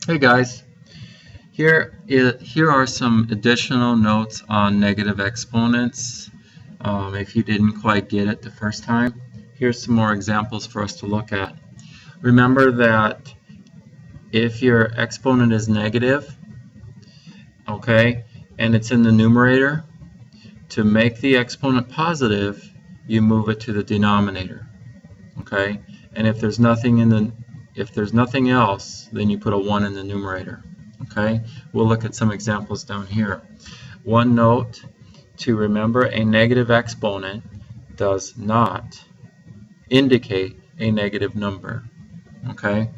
Hey guys, here are some additional notes on negative exponents. If you didn't quite get it the first time, here's some more examples for us to look at. Remember that if your exponent is negative, okay, and it's in the numerator, to make the exponent positive, you move it to the denominator, okay? And if there's nothing else, then you put a 1 in the numerator. Okay, we'll look at some examples down here. One note to remember: a negative exponent does not indicate a negative number. Okay,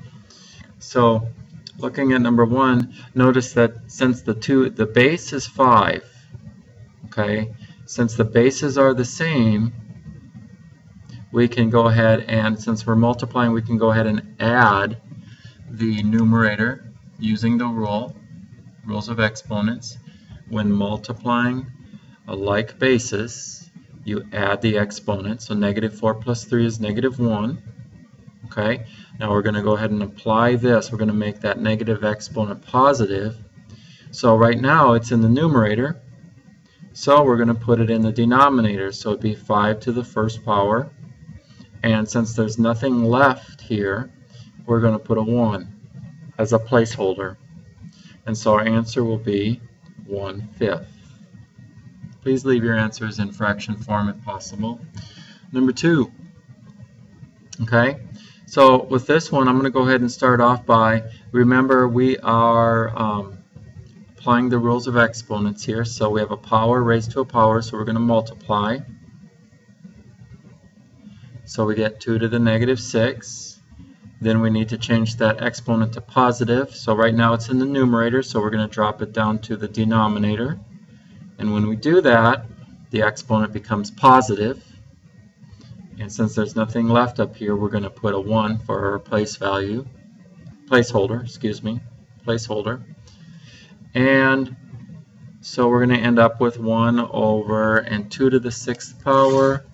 so looking at number 1, notice that since the base is 5, okay, since the bases are the same, we can go ahead and, since we're multiplying, we can go ahead and add the numerator using the rules of exponents. When multiplying a like basis, you add the exponent. So negative 4 plus 3 is negative 1. Okay, now we're going to go ahead and apply this. We're going to make that negative exponent positive. So right now it's in the numerator, so we're going to put it in the denominator. So it'd be 5 to the first power. And since there's nothing left here, we're going to put a 1 as a placeholder. And so our answer will be 1/5. Please leave your answers in fraction form if possible. Number 2. Okay, so with this one, I'm going to go ahead and start off by, remember we are applying the rules of exponents here. So we have a power raised to a power, so we're going to multiply. So we get 2 to the negative 6. Then we need to change that exponent to positive. So right now it's in the numerator, so we're going to drop it down to the denominator. And when we do that, the exponent becomes positive. And since there's nothing left up here, we're going to put a 1 for our placeholder. And so we're going to end up with 1 over, and 2 to the 6th power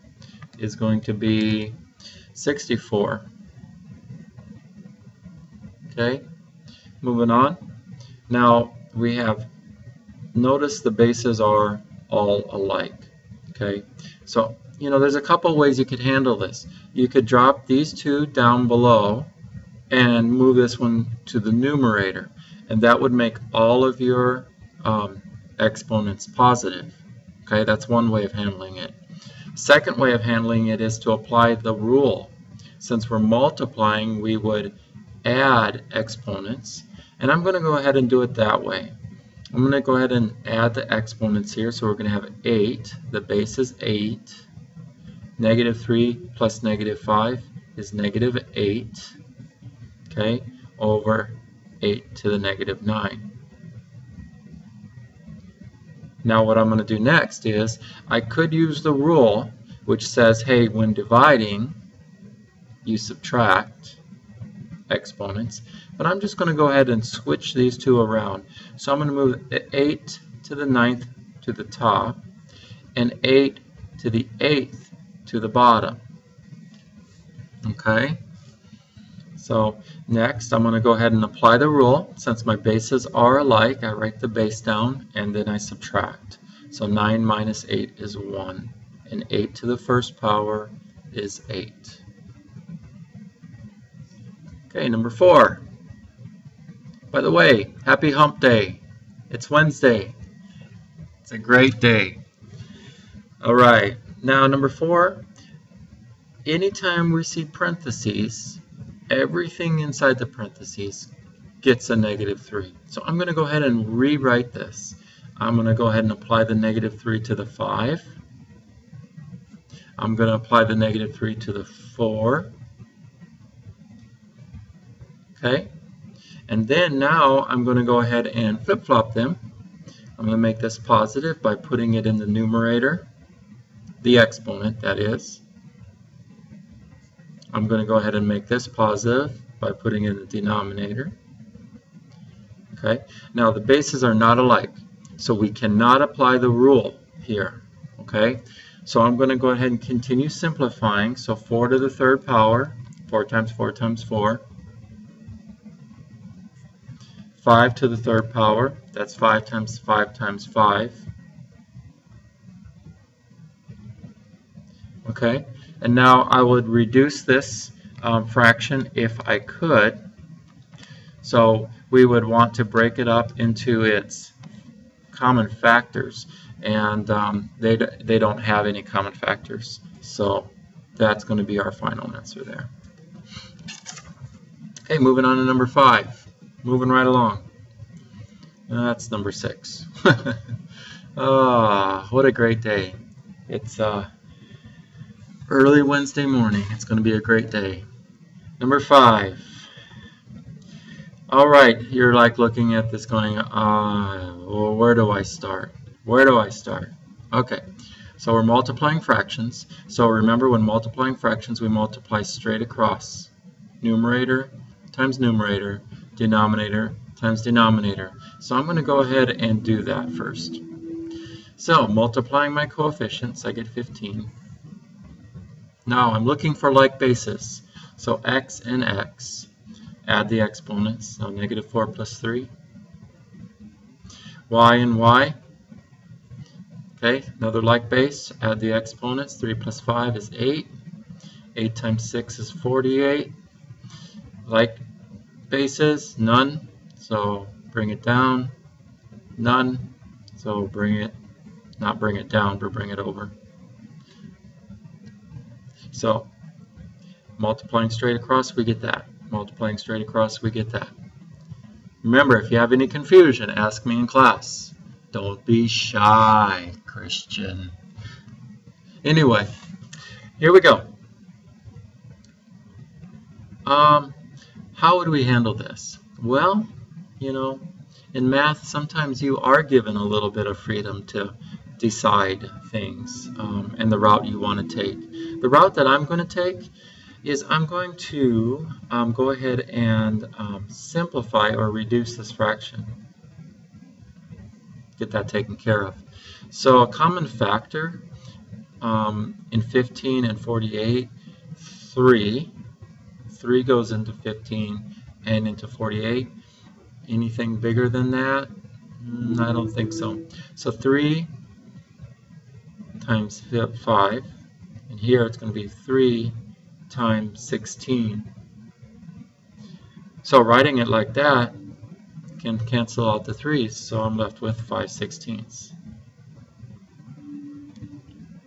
is going to be 64. Okay, moving on. Now we have, notice the bases are all alike. Okay, so there's a couple ways you could handle this. You could drop these two down below and move this one to the numerator, and that would make all of your exponents positive. Okay, that's one way of handling it. Second way of handling it is to apply the rule. Since we're multiplying, we would add exponents, and I'm going to go ahead and do it that way. I'm going to go ahead and add the exponents here. So we're going to have 8, the base is 8, negative 3 plus negative 5 is negative 8, okay, over 8 to the negative 9. Now what I'm going to do next is, I could use the rule which says, hey, when dividing you subtract exponents, but I'm just going to go ahead and switch these two around. So I'm going to move the 8 to the 9th to the top and 8 to the 8th to the bottom. Okay, so next I'm going to go ahead and apply the rule. Since my bases are alike, I write the base down and then I subtract. So 9 minus 8 is 1, and 8 to the first power is 8. Okay, number 4. By the way, happy hump day. It's Wednesday. It's a great day. Alright, now number 4. Anytime we see parentheses, everything inside the parentheses gets a negative 3. So I'm going to go ahead and rewrite this. I'm going to go ahead and apply the negative 3 to the 5. I'm going to apply the negative 3 to the 4. Okay, and then now I'm going to go ahead and flip-flop them. I'm going to make this positive by putting it in the numerator, the exponent that is. I'm going to go ahead and make this positive by putting it in the denominator. Okay, now the bases are not alike, so we cannot apply the rule here. Okay, so I'm going to go ahead and continue simplifying. So 4 to the 3rd power, 4 times 4 times 4. 5 to the third power. That's 5 times 5 times 5. Okay, and now I would reduce this fraction if I could. So we would want to break it up into its common factors, and they don't have any common factors. So that's going to be our final answer there. Okay, moving on to number 5. Moving right along. That's number 6. Oh, what a great day. It's early Wednesday morning. It's going to be a great day. Number 5. All right, you're like looking at this going, well, where do I start? Where do I start? Okay, so we're multiplying fractions. So remember, when multiplying fractions, we multiply straight across. Numerator times numerator, denominator times denominator. So I'm going to go ahead and do that first. So multiplying my coefficients, I get 15. Now I'm looking for like bases. So x and x. Add the exponents, so negative 4 plus 3. Y and y. Okay, another like base. Add the exponents. 3 plus 5 is 8. 8 times 6 is 48. Like bases, none. So bring it down. None. So bring it, not bring it down, but bring it over. So multiplying straight across, we get that. Multiplying straight across, we get that. Remember, if you have any confusion, ask me in class. Don't be shy, Christian. Anyway, here we go. How would we handle this? Well, you know, in math, sometimes you are given a little bit of freedom to decide things and the route you want to take. The route that I'm going to take is I'm going to go ahead and simplify or reduce this fraction. Get that taken care of. So a common factor in 15 and 48, 3. 3 goes into 15 and into 48. Anything bigger than that? I don't think so. So 3 times 5, and here it's going to be 3 times 16. So writing it like that can cancel out the 3's, so I'm left with 5/16.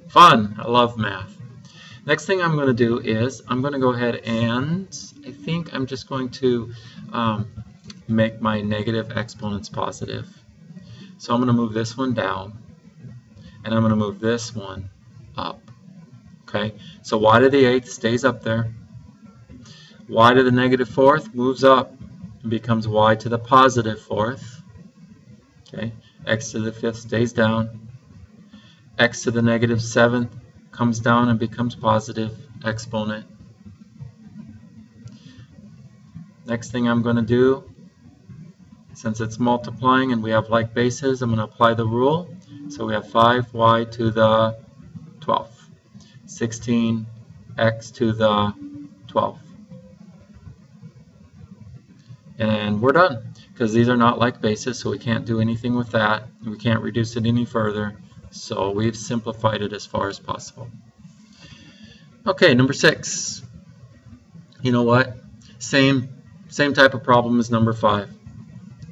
Fun! I love math. Next thing I'm going to do is I'm going to go ahead and I think I'm just going to make my negative exponents positive. So I'm going to move this one down and I'm going to move this one up. Okay, so y to the 8th stays up there. Y to the negative 4th moves up and becomes y to the positive 4th. Okay, x to the 5th stays down. X to the negative 7th comes down and becomes positive exponent. Next thing I'm going to do, since it's multiplying and we have like bases, I'm going to apply the rule. So we have 5y to the 12th. 16x to the 12th. And we're done, because these are not like bases, so we can't do anything with that. We can't reduce it any further, so we've simplified it as far as possible. Okay, number 6. You know what? Same type of problem as number 5.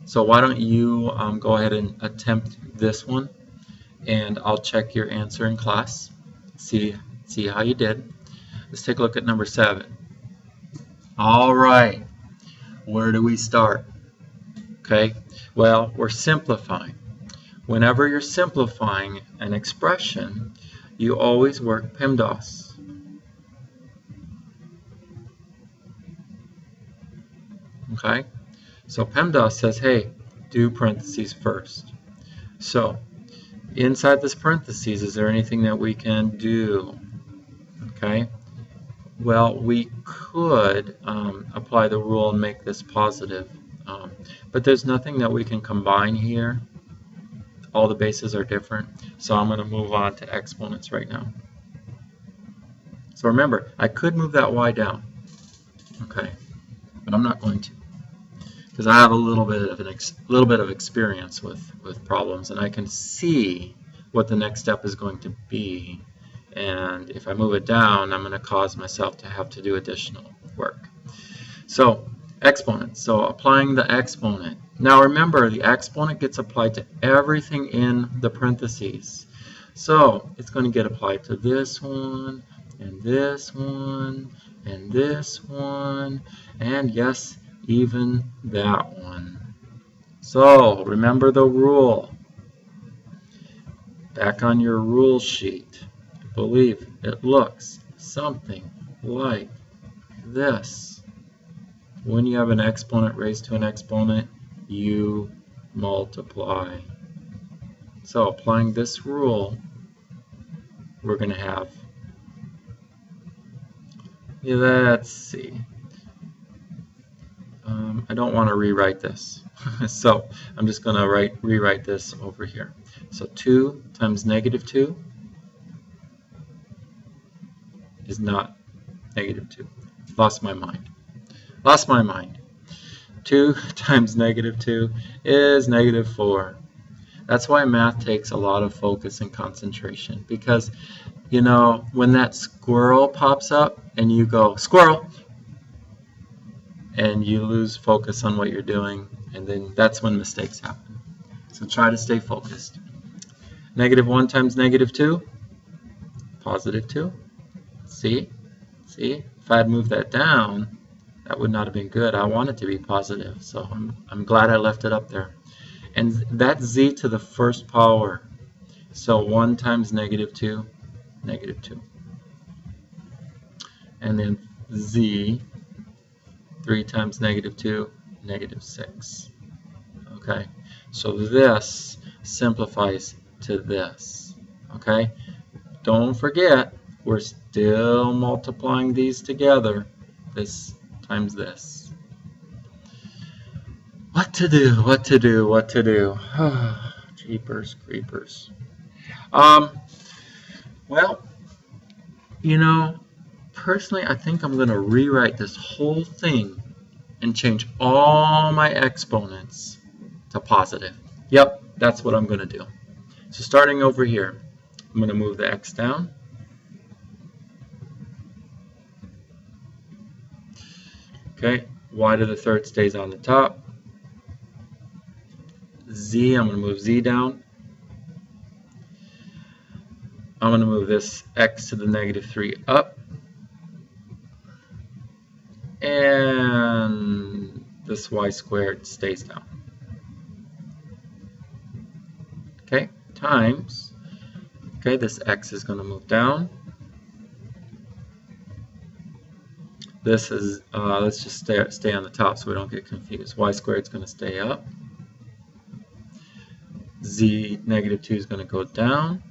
So why don't you go ahead and attempt this one, and I'll check your answer in class. See how you did. Let's take a look at number 7. All right, where do we start? Okay, well, we're simplifying. Whenever you're simplifying an expression, you always work PEMDAS. Okay, so PEMDAS says, hey, do parentheses first. So inside this parentheses, is there anything that we can do? Okay, well, we could apply the rule and make this positive, but there's nothing that we can combine here. All the bases are different, so I'm going to move on to exponents right now. So remember, I could move that y down, okay, but I'm not going to. because I have a little bit of experience with problems, and I can see what the next step is going to be. And if I move it down, I'm going to cause myself to have to do additional work. So exponents. So applying the exponent. Now remember, the exponent gets applied to everything in the parentheses. So it's going to get applied to this one, and this one, and this one, and yes, even that one. So remember the rule. Back on your rule sheet, I believe it looks something like this. When you have an exponent raised to an exponent, you multiply. So applying this rule, we're going to have, let's see, I don't want to rewrite this. So I'm just going to rewrite this over here. So 2 times negative 2 is not negative 2. Lost my mind. 2 times negative 2 is negative 4. That's why math takes a lot of focus and concentration, because, you know, when that squirrel pops up and you go, squirrel, and you lose focus on what you're doing, and then that's when mistakes happen. So try to stay focused. Negative 1 times negative 2, positive 2. See? If I had moved that down, that would not have been good. I want it to be positive, so I'm glad I left it up there. And that's z to the first power. So 1 times negative 2, negative 2. And then z, 3 times negative 2, negative 6. Okay, so this simplifies to this. Okay, don't forget, we're still multiplying these together. This times this. What to do? Jeepers creepers. Well, you know, personally, I think I'm going to rewrite this whole thing and change all my exponents to positive. Yep, that's what I'm going to do. So starting over here, I'm going to move the x down. Okay, y to the third stays on the top. Z, I'm going to move z down. I'm going to move this x to the negative 3 up. And this y squared stays down. Okay, times, okay, this x is going to move down. This is, let's just stay on the top so we don't get confused. Y squared is going to stay up. Z negative 2 is going to go down.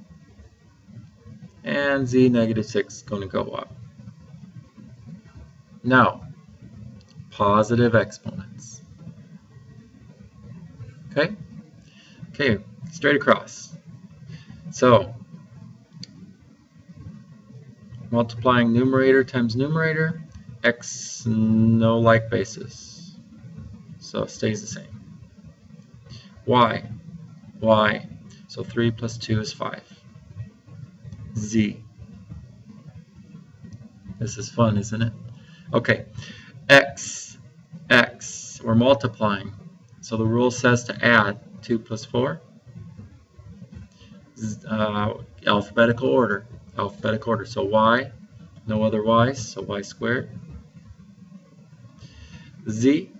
And z negative 6 is going to go up. Now, positive exponents. Okay? Okay, straight across. So, multiplying numerator times numerator, x no like basis. So it stays the same. Y. So 3 plus 2 is 5. Z. This is fun, isn't it? Okay. X. We're multiplying. So the rule says to add 2 plus 4. Alphabetical order. So y. No other y's. So y squared. Z.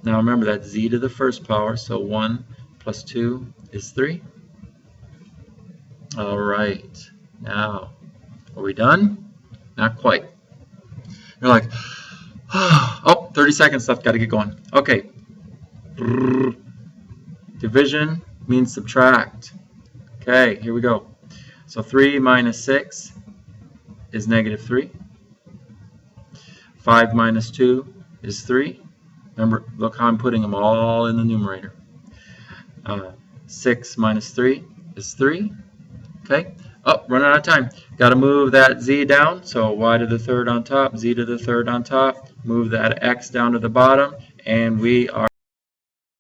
Now remember that's z to the first power. So 1 plus 2 is 3. All right. Now, are we done? Not quite. You're like, oh, 30 seconds left, got to get going. Okay. Division means subtract. Okay, here we go. So 3 minus 6 is negative 3. 5 minus 2 is 3. Remember, look how I'm putting them all in the numerator. 6 minus 3 is 3. Okay. Oh, running out of time. Got to move that z down. So y to the third on top, z to the third on top. Move that x down to the bottom, and we are